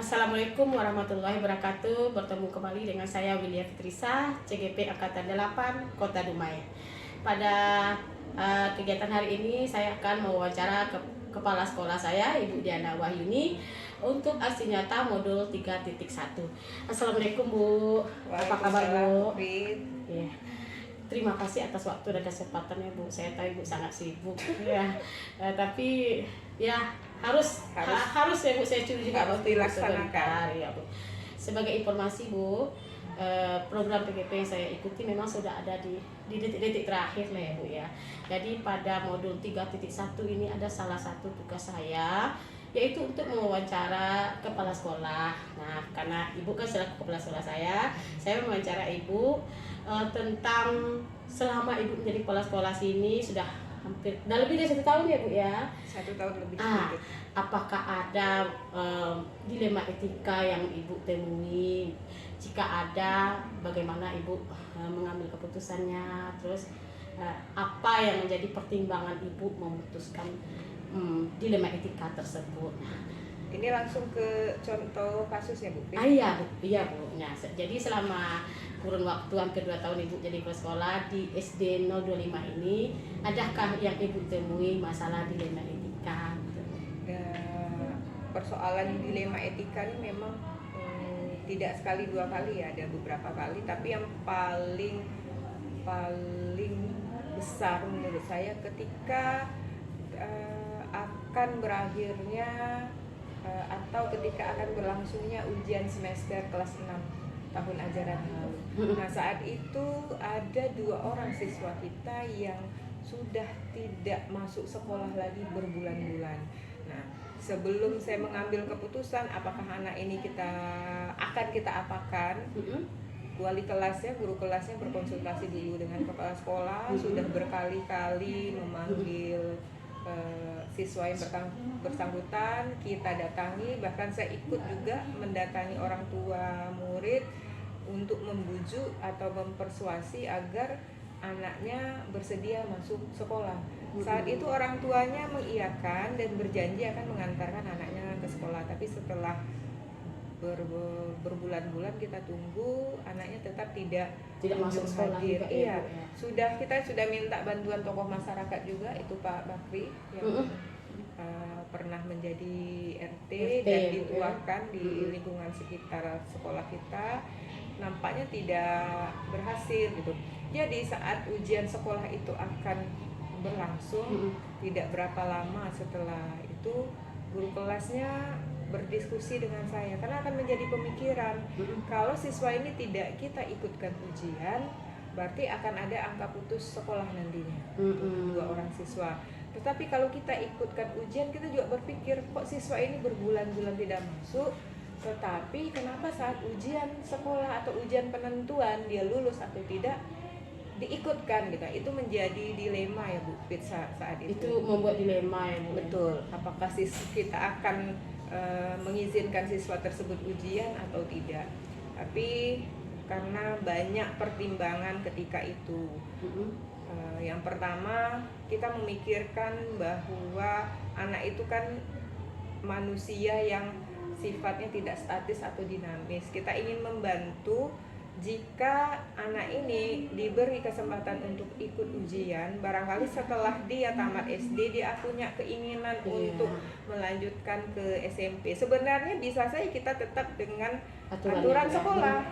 Assalamualaikum warahmatullahi wabarakatuh. Bertemu kembali dengan saya Wilya Fitrisa, CGP Angkatan 8 Kota Dumai. Pada kegiatan hari ini saya akan mewawancara kepala sekolah saya, Ibu Diana Wahyuni, untuk aksi nyata modul 3.1. Assalamualaikum Bu. Apa kabar Bu? Ya. Terima kasih atas waktu dan kesempatannya Bu. Saya tahu Ibu sangat sibuk ya. Tapi ya harus ya Bu, saya juga harus dilaksanakan ya Bu. Sebagai informasi Bu, program PGP yang saya ikuti memang sudah ada di detik-detik terakhir lah ya Bu ya. Jadi pada modul 3.1 ini ada salah satu tugas saya, yaitu untuk mewawancara kepala sekolah. Nah, karena Ibu kan selaku kepala sekolah saya mewawancara Ibu tentang selama Ibu menjadi kepala sekolah sini sudah lebih dari 1 tahun ya Bu ya. 1 tahun lebih sedikit. Apakah ada dilema etika yang Ibu temui? Jika ada, bagaimana Ibu mengambil keputusannya? Terus apa yang menjadi pertimbangan Ibu memutuskan dilema etika tersebut? Ini langsung ke contoh kasusnya Bu? Iya Bu. Nah, jadi selama kurun waktu hampir 2 tahun Ibu jadi kepala sekolah di SD 025 ini, adakah yang Ibu temui masalah dilema etika? Ya, persoalan dilema etika ini memang tidak sekali 2 kali ya, ada beberapa kali. Tapi yang paling besar menurut saya ketika akan berakhirnya atau ketika akan berlangsungnya ujian semester kelas 6 tahun ajaran lalu. Nah, saat itu ada 2 orang siswa kita yang sudah tidak masuk sekolah lagi berbulan-bulan. Nah, sebelum saya mengambil keputusan apakah anak ini akan kita apakan, wali kelasnya, guru kelasnya berkonsultasi dulu dengan kepala sekolah, sudah berkali-kali memanggil siswa yang bersangkutan, kita datangi, bahkan saya ikut juga mendatangi orang tua murid untuk membujuk atau mempersuasi agar anaknya bersedia masuk sekolah. Saat itu orang tuanya mengiyakan dan berjanji akan mengantarkan anaknya ke sekolah, tapi setelah berbulan-bulan kita tunggu, anaknya tetap tidak masuk sekolah. Iya, kita sudah minta bantuan tokoh masyarakat juga, itu Pak Bakri yang pernah menjadi RT dan dituakan di lingkungan sekitar sekolah kita, nampaknya tidak berhasil gitu. Jadi saat ujian sekolah itu akan berlangsung, tidak berapa lama setelah itu guru kelasnya berdiskusi dengan saya karena akan menjadi pemikiran kalau siswa ini tidak kita ikutkan ujian, berarti akan ada angka putus sekolah nantinya 2 orang siswa. Tetapi kalau kita ikutkan ujian, kita juga berpikir kok siswa ini berbulan-bulan tidak masuk, tetapi kenapa saat ujian sekolah atau ujian penentuan dia lulus atau tidak diikutkan gitu. Itu menjadi dilema ya Bu Fit saat itu. Itu membuat dilema ya Bu. Betul. Apakah kita akan mengizinkan siswa tersebut ujian atau tidak? Tapi karena banyak pertimbangan ketika itu. Yang pertama, kita memikirkan bahwa anak itu kan manusia yang sifatnya tidak statis atau dinamis. Kita ingin membantu jika anak ini diberi kesempatan untuk ikut ujian, barangkali setelah dia tamat SD dia punya keinginan untuk melanjutkan ke SMP. Sebenarnya bisa saja kita tetap dengan aturan sekolah,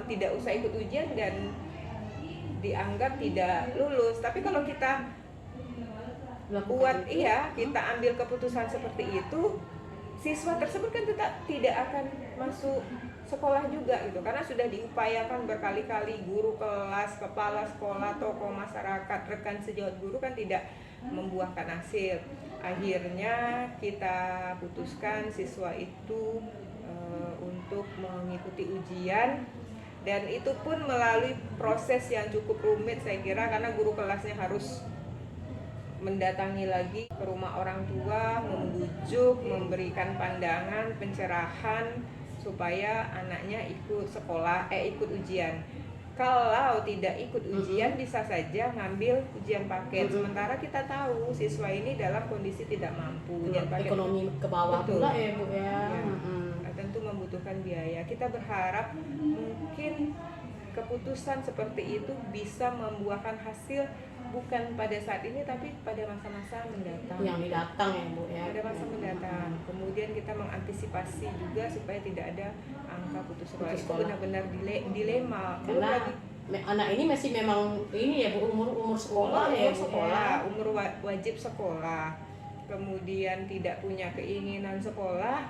tidak usah ikut ujian dan dianggap tidak lulus. Tapi kalau kita kita ambil keputusan seperti itu, siswa tersebut kan tetap tidak akan masuk sekolah juga gitu, karena sudah diupayakan berkali-kali guru kelas, kepala sekolah, tokoh masyarakat, rekan sejawat guru kan tidak membuahkan hasil. Akhirnya kita putuskan siswa itu untuk mengikuti ujian, dan itu pun melalui proses yang cukup rumit saya kira, karena guru kelasnya harus mendatangi lagi ke rumah orang tua, membujuk, memberikan pandangan, pencerahan supaya anaknya ikut sekolah, ikut ujian. Kalau tidak ikut ujian bisa saja ngambil ujian paket. Sementara kita tahu siswa ini dalam kondisi tidak mampu. Ujian paket ekonomi ke bawah pula ya Bu ya. tentu membutuhkan biaya. Kita berharap mungkin keputusan seperti itu bisa membuahkan hasil bukan pada saat ini tapi pada masa-masa mendatang. Yang didatang ya Bu ya. Pada masa mendatang. Kemudian kita mengantisipasi juga supaya tidak ada angka putus sekolah. Putus Itu sekolah. benar-benar dilema. Belum Karena lagi anak ini masih memang ini ya Bu, umur sekolah ya Bu, ya. umur wajib sekolah. Kemudian tidak punya keinginan sekolah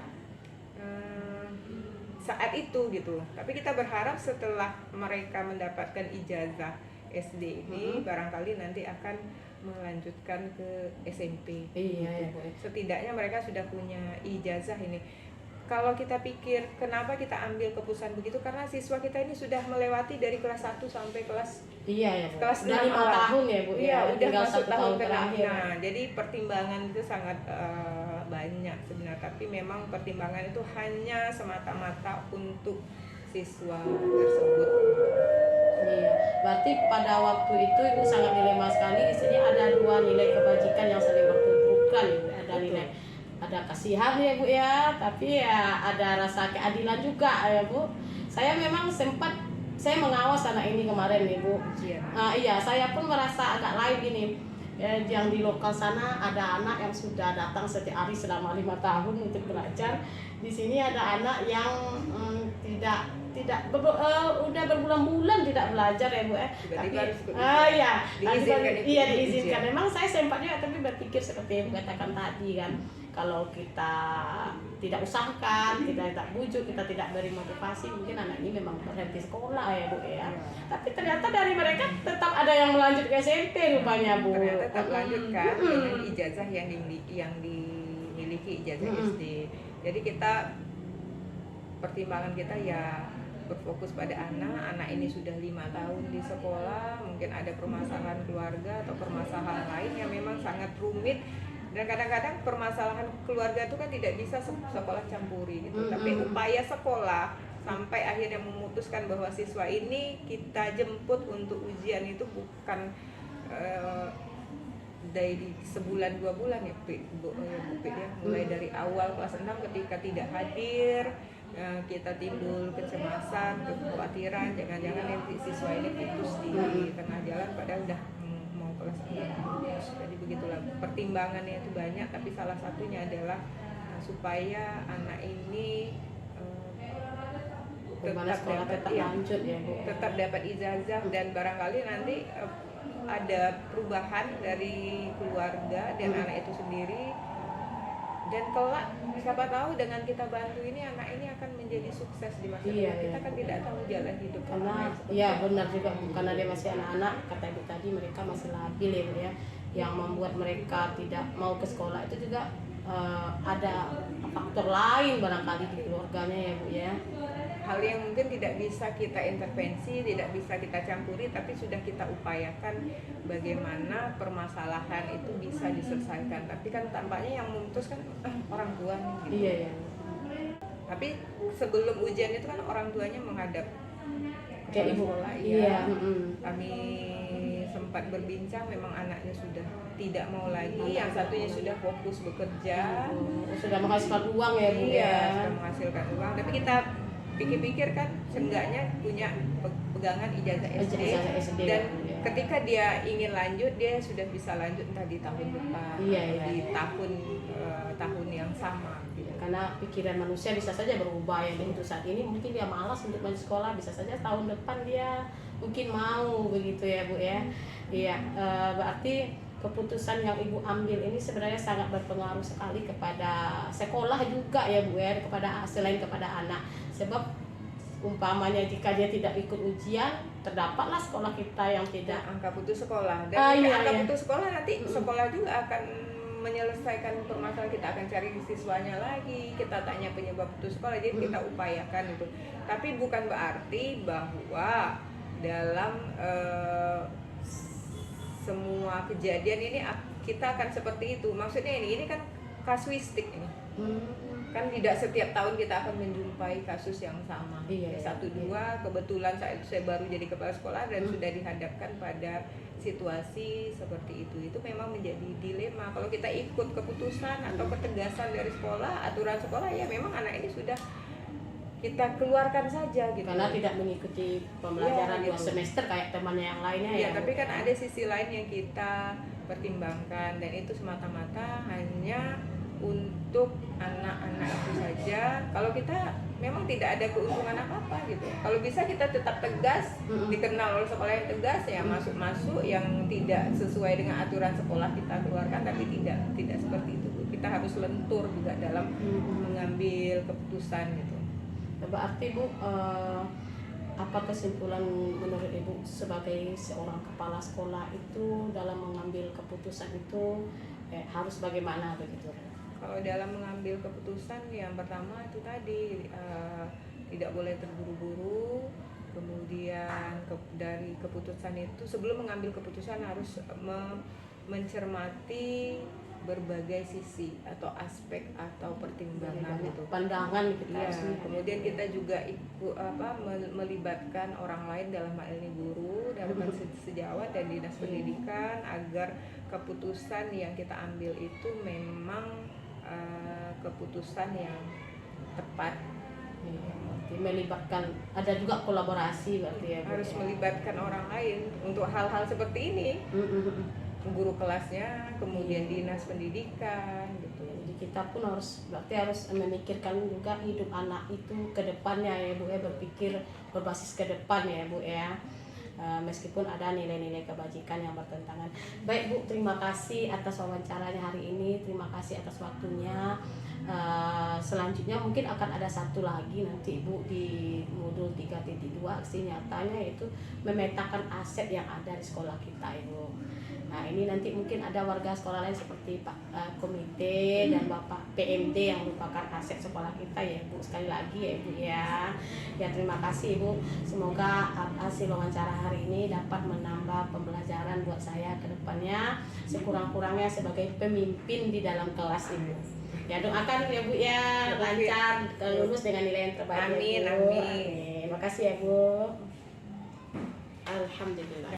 saat itu gitu. Tapi kita berharap setelah mereka mendapatkan ijazah SD ini barangkali nanti akan melanjutkan ke SMP. Iya ya Bu. Setidaknya mereka sudah punya ijazah ini. Kalau kita pikir kenapa kita ambil keputusan begitu, karena siswa kita ini sudah melewati dari kelas 1 sampai kelas Iya ya Bu. kelas Udah 6 5 tahun ya Bu Iya, ya. udah Tinggal masuk 1 tahun ke-6. terakhir. Nah, jadi pertimbangan itu sangat banyak sebenarnya, tapi memang pertimbangan itu hanya semata-mata untuk siswa tersebut. Iya, berarti pada waktu itu Ibu sangat dilema sekali. Di sini ada 2 nilai kebajikan yang saling bertumbukan ya Bu. Ada nilai, ada kasihan ya Bu ya, tapi ya ada rasa keadilan juga ya Bu. Saya memang sempat saya mengawas anak ini kemarin nih Bu. Iya, saya pun merasa agak lain gini. Ya, yang di lokal sana ada anak yang sudah datang setiap hari selama 5 tahun untuk belajar. Di sini ada anak yang udah berbulan-bulan tidak belajar ya Bu ya. Tapi diizinkan. Memang saya sempat juga tapi berpikir seperti yang katakan tadi kan, kalau kita tidak usahakan, kita tidak bujuk, kita tidak beri motivasi, mungkin anak ini memang berhenti sekolah ya Bu ya. Tapi ternyata dari mereka tetap ada yang melanjut ke SMP rupanya Bu. Ternyata tetap lanjutkan dengan ijazah yang dimiliki ijazah SD. Jadi kita pertimbangan kita ya berfokus pada anak ini sudah 5 tahun di sekolah, mungkin ada permasalahan keluarga atau permasalahan lain yang memang sangat rumit, dan kadang-kadang permasalahan keluarga itu kan tidak bisa sekolah campuri gitu. Tapi upaya sekolah sampai akhirnya memutuskan bahwa siswa ini kita jemput untuk ujian itu bukan dari sebulan 2 bulan ya Bu ya. Mulai dari awal kelas 6 ketika tidak hadir, kita timbul kecemasan, kekhawatiran jangan-jangan nanti siswa ini putus di tengah jalan padahal udah mau kelas 6. Jadi begitulah, pertimbangannya itu banyak, tapi salah satunya adalah supaya anak ini tetap dapat ijazah dan barangkali nanti ada perubahan dari keluarga dan anak itu sendiri, dan kelak siapa tahu dengan kita bantu ini anak ini akan menjadi sukses di masa depan. Kita kan tidak tahu jalan hidup karena benar juga karena dia masih anak-anak, kata Ibu tadi mereka masih labil ya Bu ya. Yang membuat mereka tidak mau ke sekolah itu juga ada faktor lain barangkali di keluarganya ya Bu ya. Hal yang mungkin tidak bisa kita intervensi, tidak bisa kita campuri, tapi sudah kita upayakan bagaimana permasalahan itu bisa diselesaikan. Tapi kan tampaknya yang memutuskan orang tua nih gitu. Iya. Tapi sebelum ujian itu kan orang tuanya menghadap ke Ibu. Iya. Kami sempat berbincang, memang anaknya sudah tidak mau lagi, yang satunya sudah fokus bekerja, sudah menghasilkan uang ya Bu ya. Sudah menghasilkan uang, tapi kita pikir-pikir kan seenggaknya punya pegangan ijazah SD, dan ketika dia ingin lanjut dia sudah bisa lanjut entah di tahun depan atau di tahun yang sama gitu. Karena pikiran manusia bisa saja berubah ya, untuk saat ini mungkin dia malas untuk lanjut sekolah, bisa saja tahun depan dia mungkin mau begitu ya Bu ya. Iya, berarti keputusan yang Ibu ambil ini sebenarnya sangat berpengaruh sekali kepada sekolah juga ya Bu ya, selain kepada anak. Sebab umpamanya jika dia tidak ikut ujian, terdapatlah sekolah kita yang tidak angka putus sekolah, dan putus sekolah nanti sekolah juga akan menyelesaikan permasalahan, kita akan cari siswanya lagi, kita tanya penyebab putus sekolah, jadi kita upayakan itu. Tapi bukan berarti bahwa dalam semua kejadian ini kita akan seperti itu. Maksudnya ini kan kasuistik ini. Kan tidak setiap tahun kita akan menjumpai kasus yang sama. Satu dua, kebetulan saat itu saya baru jadi kepala sekolah dan sudah dihadapkan pada situasi seperti itu. Itu memang menjadi dilema. Kalau kita ikut keputusan atau ketegasan dari sekolah, aturan sekolah, ya memang anak ini sudah kita keluarkan saja gitu. Karena tidak mengikuti pembelajaran Iya, 2 gitu. semester kayak temannya yang lainnya Ya, ya. tapi kan ada sisi lain yang kita pertimbangkan, dan itu semata-mata hanya untuk anak-anak itu saja. Kalau kita memang tidak ada keuntungan apa-apa gitu. Kalau bisa kita tetap tegas, dikenal oleh sekolah yang tegas, ya masuk-masuk, yang tidak sesuai dengan aturan sekolah kita keluarkan, tapi tidak seperti itu. Kita harus lentur juga dalam mengambil keputusan gitu. Berarti Bu, apa kesimpulan menurut Ibu sebagai seorang kepala sekolah itu dalam mengambil keputusan itu harus bagaimana begitu? Kalau dalam mengambil keputusan, yang pertama itu tadi tidak boleh terburu-buru. Kemudian dari keputusan itu, sebelum mengambil keputusan harus mencermati berbagai sisi atau aspek atau pertimbangan gitu. Pandangan kita Ya, harusnya. kemudian kita juga melibatkan orang lain, dalam hal ini guru, dalam hal sejawat dan dinas pendidikan, agar keputusan yang kita ambil itu memang keputusan yang tepat. Melibatkan, ada juga kolaborasi berarti ya Bu, Harus ya. melibatkan orang lain untuk hal-hal seperti ini. Guru kelasnya, kemudian dinas pendidikan gitu. Jadi kita pun berarti harus memikirkan juga hidup anak itu ke depannya ya Bu ya, berpikir berbasis ke depan ya Bu ya. Meskipun ada nilai-nilai kebajikan yang bertentangan. Baik Bu, terima kasih atas wawancaranya hari ini, terima kasih atas waktunya. Selanjutnya mungkin akan ada satu lagi nanti Bu di modul 3.2 aksi nyatanya, yaitu memetakan aset yang ada di sekolah kita Ibu. Nah ini nanti mungkin ada warga sekolah lain seperti Pak Komite dan Bapak PMD yang merupakan aset sekolah kita ya Bu. Sekali lagi ya Ibu ya. Ya terima kasih Ibu. Semoga hasil wawancara hari ini dapat menambah pembelajaran buat saya ke depannya, sekurang-kurangnya sebagai pemimpin di dalam kelas Ibu. Ya doakan ya Bu ya, lancar, lulus dengan nilai yang terbaik. Amin, ya, Bu. amin. Terima kasih ya Bu. Alhamdulillah.